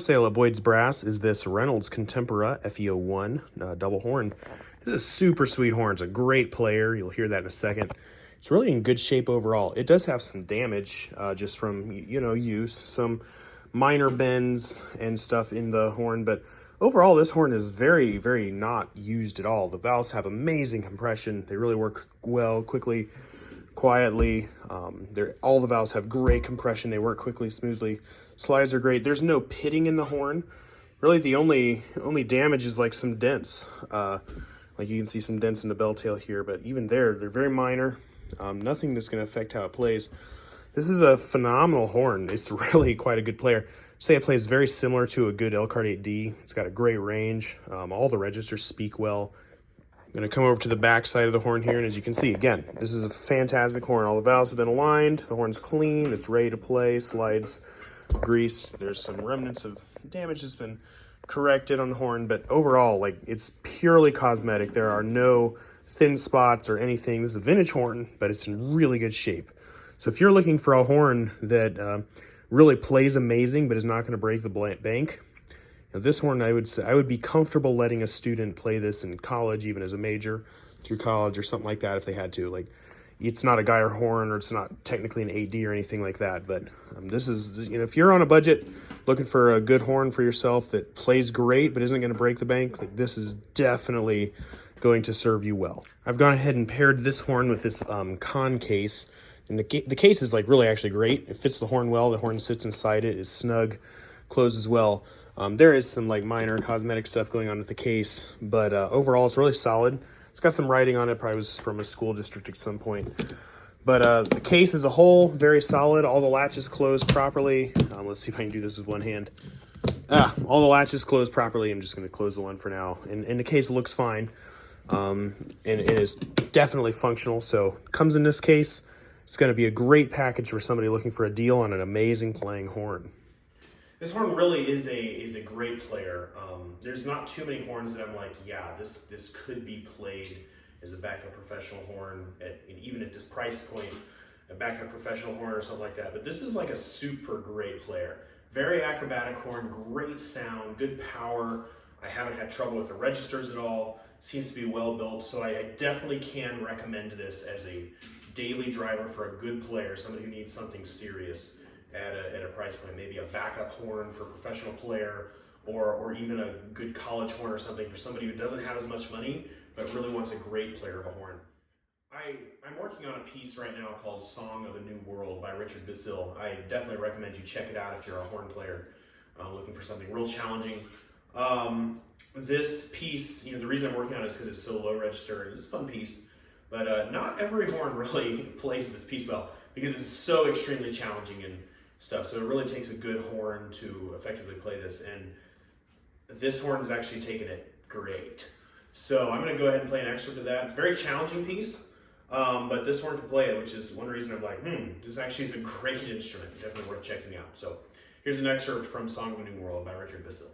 For sale at Boyd's Brass is this Reynolds Contempora FE-01 double horn. This is a super sweet horn. It's a great player. You'll hear that in a second. It's really in good shape overall. It does have some damage just from, use, some minor bends and stuff in the horn, but overall this horn is very, very not used at all. The valves have amazing compression. They really work well, quickly, quietly. All the valves have great compression. They work quickly, smoothly. Slides are great. There's no pitting in the horn. Really, the only damage is like some dents. Like you can see some dents in the bell tail here, but even they're very minor. Nothing that's going to affect how it plays. This is a phenomenal horn. It's really quite a good player. Say it plays very similar to a good Elkhart 8D. It's got a great range. All the registers speak well. I'm going to come over to the back side of the horn here, and as you can see, again, this is a fantastic horn. All the valves have been aligned. The horn's clean. It's ready to play. Slides greased. There's some remnants of damage that's been corrected on the horn, but overall, like, it's purely cosmetic. There are no thin spots or anything. This is a vintage horn, but it's in really good shape. So if you're looking for a horn that really plays amazing but is not going to break the bank, this horn, I would be comfortable letting a student play this in college, even as a major through college or something like that if they had to. Like, it's not a Geyer horn, or it's not technically an AD or anything like that, but this is, if you're on a budget looking for a good horn for yourself that plays great but isn't going to break the bank, like, this is definitely going to serve you well. I've gone ahead and paired this horn with this Conn case, and the case is like really actually great. It fits the horn well. The horn sits inside it, is snug, closes well. There is some like minor cosmetic stuff going on with the case, but overall it's really solid. It's got some writing on it, probably was from a school district at some point. But the case as a whole, very solid. All the latches closed properly. Let's see if I can do this with one hand. All the latches closed properly. I'm just going to close the one for now. And the case looks fine. And it is definitely functional. So comes in this case. It's going to be a great package for somebody looking for a deal on an amazing playing horn. This horn really is a great player. There's not too many horns that I'm like, yeah, this could be played as a backup professional horn, even at this price point, a backup professional horn or something like that. But this is like a super great player. Very acrobatic horn, great sound, good power. I haven't had trouble with the registers at all. Seems to be well built, so I definitely can recommend this as a daily driver for a good player, somebody who needs something serious at a price point, maybe a backup horn for a professional player, or even a good college horn or something for somebody who doesn't have as much money but really wants a great player of a horn. I'm working on a piece right now called Song of the New World by Richard Basile. I definitely recommend you check it out if you're a horn player looking for something real challenging. This piece, the reason I'm working on it is because it's so low register. It's a fun piece, but not every horn really plays this piece well because it's so extremely challenging and stuff. So it really takes a good horn to effectively play this, and this horn is actually taking it great. So I'm going to go ahead and play an excerpt of that. It's a very challenging piece, but this horn can play it, which is one reason I'm like, this actually is a great instrument. Definitely worth checking out. So here's an excerpt from Song of the New World by Richard Basile.